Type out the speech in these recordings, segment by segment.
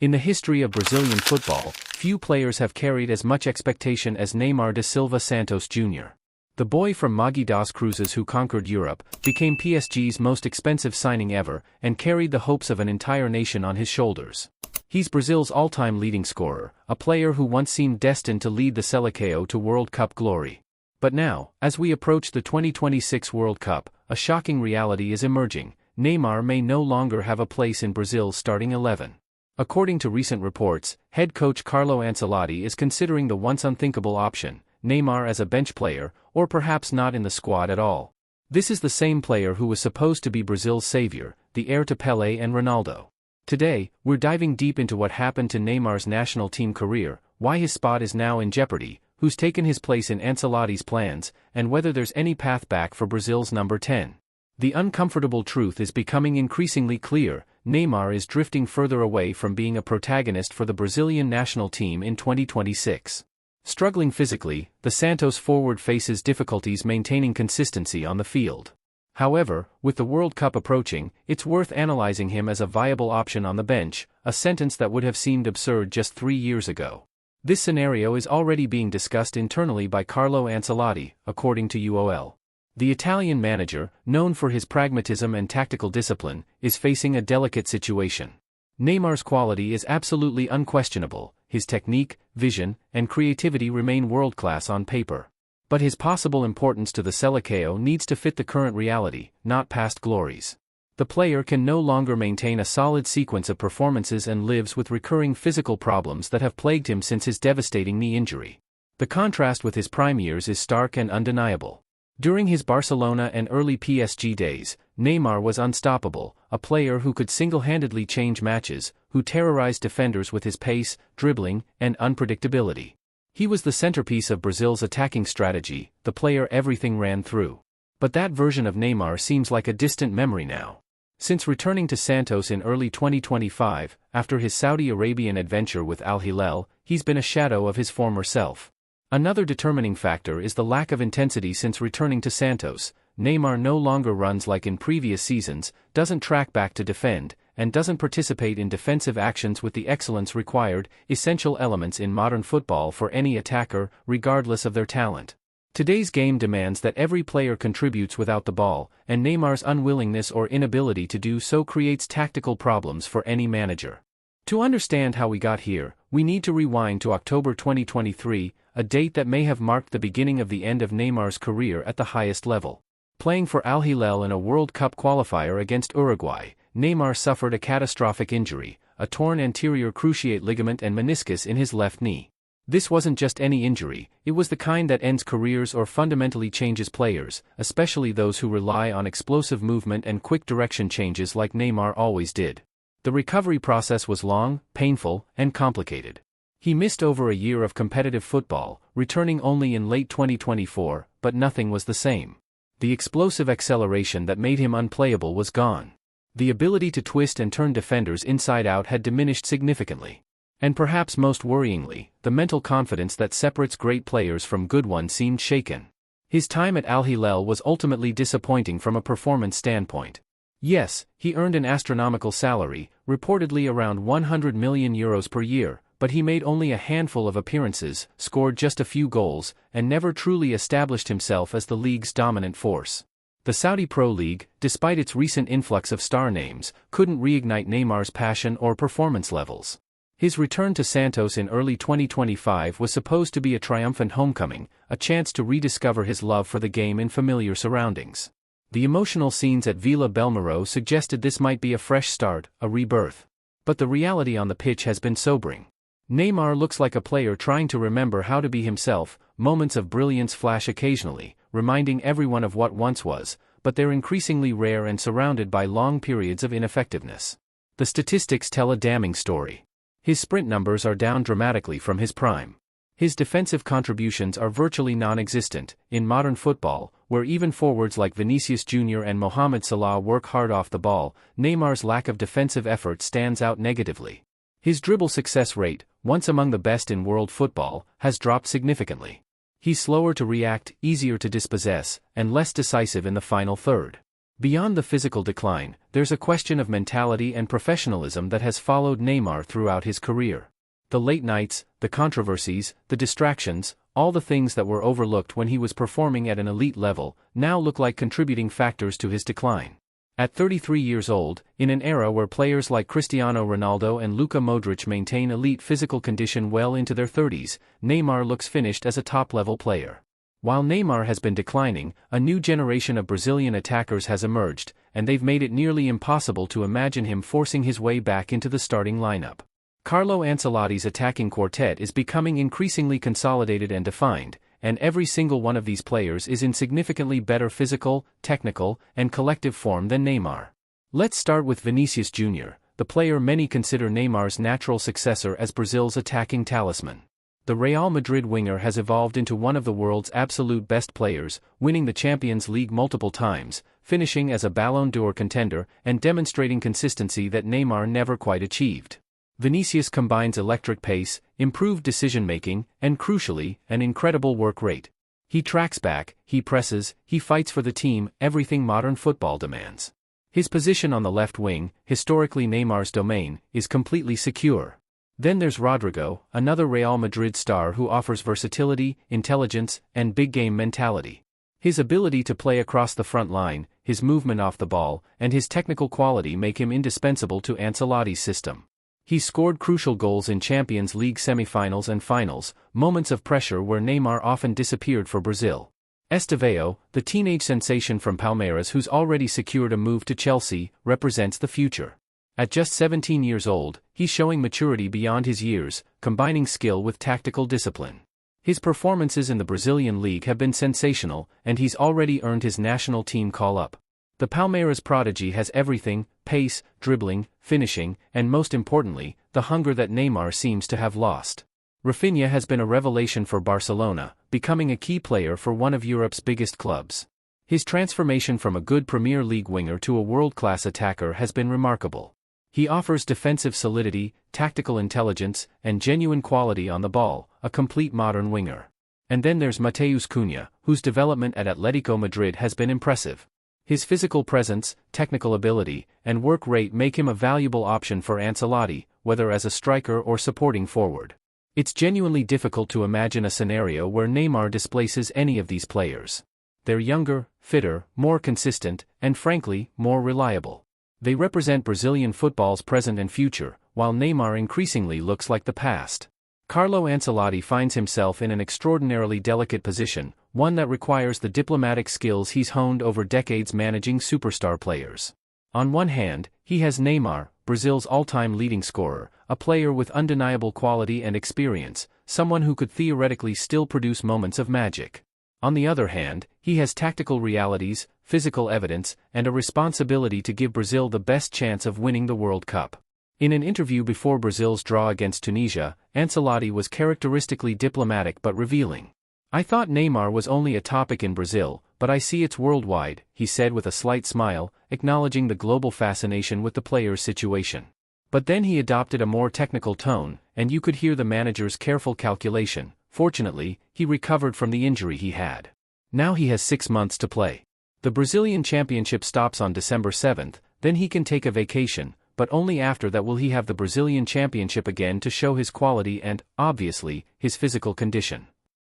In the history of Brazilian football, few players have carried as much expectation as Neymar da Silva Santos Jr. The boy from Mogi das Cruzes who conquered Europe, became PSG's most expensive signing ever, and carried the hopes of an entire nation on his shoulders. He's Brazil's all-time leading scorer, a player who once seemed destined to lead the Seleção to World Cup glory. But now, as we approach the 2026 World Cup, a shocking reality is emerging: Neymar may no longer have a place in Brazil's starting 11. According to recent reports, head coach Carlo Ancelotti is considering the once unthinkable option: Neymar as a bench player, or perhaps not in the squad at all. This is the same player who was supposed to be Brazil's savior, the heir to Pelé and Ronaldo. Today, we're diving deep into what happened to Neymar's national team career, why his spot is now in jeopardy, who's taken his place in Ancelotti's plans, and whether there's any path back for Brazil's number 10. The uncomfortable truth is becoming increasingly clear: Neymar is drifting further away from being a protagonist for the Brazilian national team in 2026. Struggling physically, the Santos forward faces difficulties maintaining consistency on the field. However, with the World Cup approaching, it's worth analyzing him as a viable option on the bench, a sentence that would have seemed absurd just 3 years ago. This scenario is already being discussed internally by Carlo Ancelotti, according to UOL. The Italian manager, known for his pragmatism and tactical discipline, is facing a delicate situation. Neymar's quality is absolutely unquestionable, his technique, vision, and creativity remain world-class on paper. But his possible importance to the Seleção needs to fit the current reality, not past glories. The player can no longer maintain a solid sequence of performances and lives with recurring physical problems that have plagued him since his devastating knee injury. The contrast with his prime years is stark and undeniable. During his Barcelona and early PSG days, Neymar was unstoppable, a player who could single-handedly change matches, who terrorized defenders with his pace, dribbling, and unpredictability. He was the centerpiece of Brazil's attacking strategy, the player everything ran through. But that version of Neymar seems like a distant memory now. Since returning to Santos in early 2025, after his Saudi Arabian adventure with Al Hilal, he's been a shadow of his former self. Another determining factor is the lack of intensity since returning to Santos. Neymar no longer runs like in previous seasons, doesn't track back to defend, and doesn't participate in defensive actions with the excellence required, essential elements in modern football for any attacker, regardless of their talent. Today's game demands that every player contributes without the ball, and Neymar's unwillingness or inability to do so creates tactical problems for any manager. To understand how we got here, we need to rewind to October 2023, a date that may have marked the beginning of the end of Neymar's career at the highest level. Playing for Al Hilal in a World Cup qualifier against Uruguay, Neymar suffered a catastrophic injury, a torn anterior cruciate ligament and meniscus in his left knee. This wasn't just any injury, it was the kind that ends careers or fundamentally changes players, especially those who rely on explosive movement and quick direction changes like Neymar always did. The recovery process was long, painful, and complicated. He missed over a year of competitive football, returning only in late 2024, but nothing was the same. The explosive acceleration that made him unplayable was gone. The ability to twist and turn defenders inside out had diminished significantly. And perhaps most worryingly, the mental confidence that separates great players from good ones seemed shaken. His time at Al Hilal was ultimately disappointing from a performance standpoint. Yes, he earned an astronomical salary, reportedly around €100 million per year, but he made only a handful of appearances, scored just a few goals, and never truly established himself as the league's dominant force. The Saudi Pro League, despite its recent influx of star names, couldn't reignite Neymar's passion or performance levels. His return to Santos in early 2025 was supposed to be a triumphant homecoming, a chance to rediscover his love for the game in familiar surroundings. The emotional scenes at Vila Belmiro suggested this might be a fresh start, a rebirth. But the reality on the pitch has been sobering. Neymar looks like a player trying to remember how to be himself. Moments of brilliance flash occasionally, reminding everyone of what once was, but they're increasingly rare and surrounded by long periods of ineffectiveness. The statistics tell a damning story. His sprint numbers are down dramatically from his prime. His defensive contributions are virtually non-existent. In modern football, where even forwards like Vinicius Jr. and Mohamed Salah work hard off the ball, Neymar's lack of defensive effort stands out negatively. His dribble success rate, once among the best in world football, has dropped significantly. He's slower to react, easier to dispossess, and less decisive in the final third. Beyond the physical decline, there's a question of mentality and professionalism that has followed Neymar throughout his career. The late nights, the controversies, the distractions, all the things that were overlooked when he was performing at an elite level, now look like contributing factors to his decline. At 33 years old, in an era where players like Cristiano Ronaldo and Luka Modric maintain elite physical condition well into their 30s, Neymar looks finished as a top-level player. While Neymar has been declining, a new generation of Brazilian attackers has emerged, and they've made it nearly impossible to imagine him forcing his way back into the starting lineup. Carlo Ancelotti's attacking quartet is becoming increasingly consolidated and defined, and every single one of these players is in significantly better physical, technical, and collective form than Neymar. Let's start with Vinicius Jr., the player many consider Neymar's natural successor as Brazil's attacking talisman. The Real Madrid winger has evolved into one of the world's absolute best players, winning the Champions League multiple times, finishing as a Ballon d'Or contender, and demonstrating consistency that Neymar never quite achieved. Vinicius combines electric pace, improved decision-making, and crucially, an incredible work rate. He tracks back, he presses, he fights for the team, everything modern football demands. His position on the left wing, historically Neymar's domain, is completely secure. Then there's Rodrygo, another Real Madrid star who offers versatility, intelligence, and big-game mentality. His ability to play across the front line, his movement off the ball, and his technical quality make him indispensable to Ancelotti's system. He scored crucial goals in Champions League semi-finals and finals, moments of pressure where Neymar often disappeared for Brazil. Estevao, the teenage sensation from Palmeiras who's already secured a move to Chelsea, represents the future. At just 17 years old, he's showing maturity beyond his years, combining skill with tactical discipline. His performances in the Brazilian league have been sensational, and he's already earned his national team call-up. The Palmeiras prodigy has everything: pace, dribbling, finishing, and most importantly, the hunger that Neymar seems to have lost. Raphinha has been a revelation for Barcelona, becoming a key player for one of Europe's biggest clubs. His transformation from a good Premier League winger to a world-class attacker has been remarkable. He offers defensive solidity, tactical intelligence, and genuine quality on the ball, a complete modern winger. And then there's Matheus Cunha, whose development at Atletico Madrid has been impressive. His physical presence, technical ability, and work rate make him a valuable option for Ancelotti, whether as a striker or supporting forward. It's genuinely difficult to imagine a scenario where Neymar displaces any of these players. They're younger, fitter, more consistent, and frankly, more reliable. They represent Brazilian football's present and future, while Neymar increasingly looks like the past. Carlo Ancelotti finds himself in an extraordinarily delicate position, one that requires the diplomatic skills he's honed over decades managing superstar players. On one hand, he has Neymar, Brazil's all-time leading scorer, a player with undeniable quality and experience, someone who could theoretically still produce moments of magic. On the other hand, he has tactical realities, physical evidence, and a responsibility to give Brazil the best chance of winning the World Cup. In an interview before Brazil's draw against Tunisia, Ancelotti was characteristically diplomatic but revealing. "I thought Neymar was only a topic in Brazil, but I see it's worldwide," he said with a slight smile, acknowledging the global fascination with the player's situation. But then he adopted a more technical tone, and you could hear the manager's careful calculation. Fortunately, he recovered from the injury he had. Now he has 6 months to play. The Brazilian Championship stops on December 7th, then he can take a vacation, but only after that will he have the Brazilian Championship again to show his quality and, obviously, his physical condition.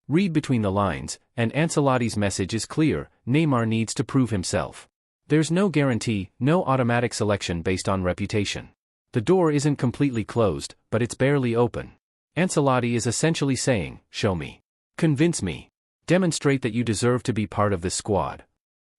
Read between the lines, and Ancelotti's message is clear: Neymar needs to prove himself. There's no guarantee, no automatic selection based on reputation. The door isn't completely closed, but it's barely open. Ancelotti is essentially saying, show me. Convince me. Demonstrate that you deserve to be part of this squad.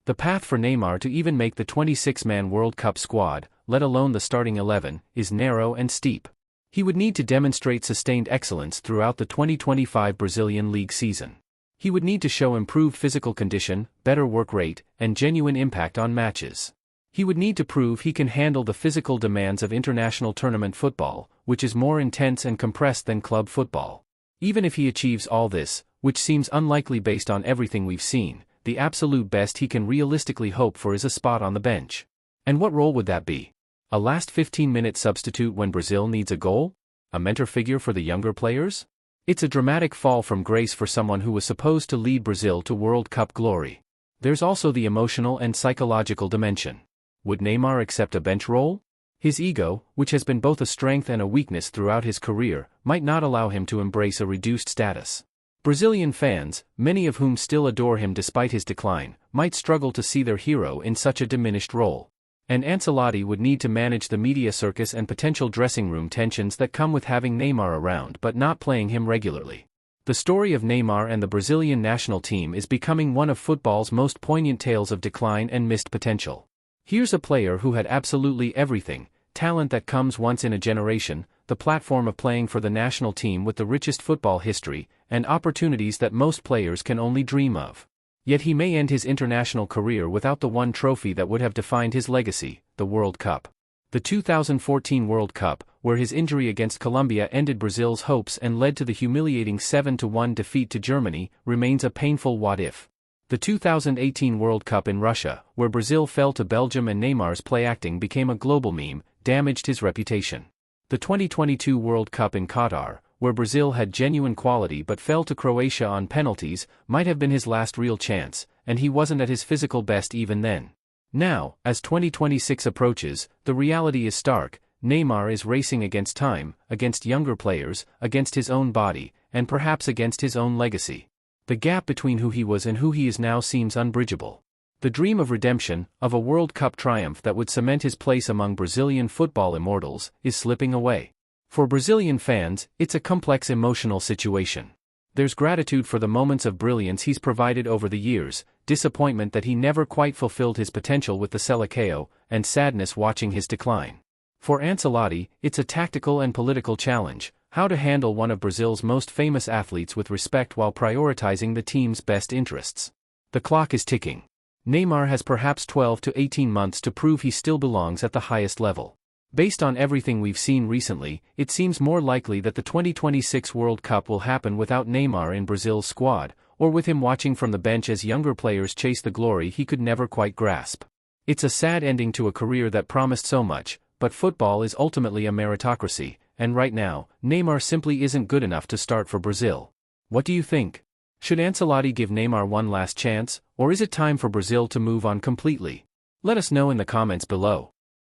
The path for Neymar to even make the 26-man World Cup squad, let alone the starting 11, is narrow and steep. He would need to demonstrate sustained excellence throughout the 2025 Brazilian League season. He would need to show improved physical condition, better work rate, and genuine impact on matches. He would need to prove he can handle the physical demands of international tournament football, which is more intense and compressed than club football. Even if he achieves all this, which seems unlikely based on everything we've seen, the absolute best he can realistically hope for is a spot on the bench. And what role would that be? A last 15-minute substitute when Brazil needs a goal? A mentor figure for the younger players? It's a dramatic fall from grace for someone who was supposed to lead Brazil to World Cup glory. There's also the emotional and psychological dimension. Would Neymar accept a bench role? His ego, which has been both a strength and a weakness throughout his career, might not allow him to embrace a reduced status. Brazilian fans, many of whom still adore him despite his decline, might struggle to see their hero in such a diminished role. And Ancelotti would need to manage the media circus and potential dressing room tensions that come with having Neymar around but not playing him regularly. The story of Neymar and the Brazilian national team is becoming one of football's most poignant tales of decline and missed potential. Here's a player who had absolutely everything: talent that comes once in a generation, the platform of playing for the national team with the richest football history, and opportunities that most players can only dream of. Yet he may end his international career without the one trophy that would have defined his legacy, the World Cup. The 2014 World Cup, where his injury against Colombia ended Brazil's hopes and led to the humiliating 7-1 defeat to Germany, remains a painful what-if. The 2018 World Cup in Russia, where Brazil fell to Belgium and Neymar's play-acting became a global meme, damaged his reputation. The 2022 World Cup in Qatar, where Brazil had genuine quality but fell to Croatia on penalties, might have been his last real chance, and he wasn't at his physical best even then. Now, as 2026 approaches, the reality is stark: Neymar is racing against time, against younger players, against his own body, and perhaps against his own legacy. The gap between who he was and who he is now seems unbridgeable. The dream of redemption, of a World Cup triumph that would cement his place among Brazilian football immortals, is slipping away. For Brazilian fans, it's a complex emotional situation. There's gratitude for the moments of brilliance he's provided over the years, disappointment that he never quite fulfilled his potential with the seleção, and sadness watching his decline. For Ancelotti, it's a tactical and political challenge: how to handle one of Brazil's most famous athletes with respect while prioritizing the team's best interests. The clock is ticking. Neymar has perhaps 12 to 18 months to prove he still belongs at the highest level. Based on everything we've seen recently, it seems more likely that the 2026 World Cup will happen without Neymar in Brazil's squad, or with him watching from the bench as younger players chase the glory he could never quite grasp. It's a sad ending to a career that promised so much, but football is ultimately a meritocracy, and right now, Neymar simply isn't good enough to start for Brazil. What do you think? Should Ancelotti give Neymar one last chance, or is it time for Brazil to move on completely? Let us know in the comments below.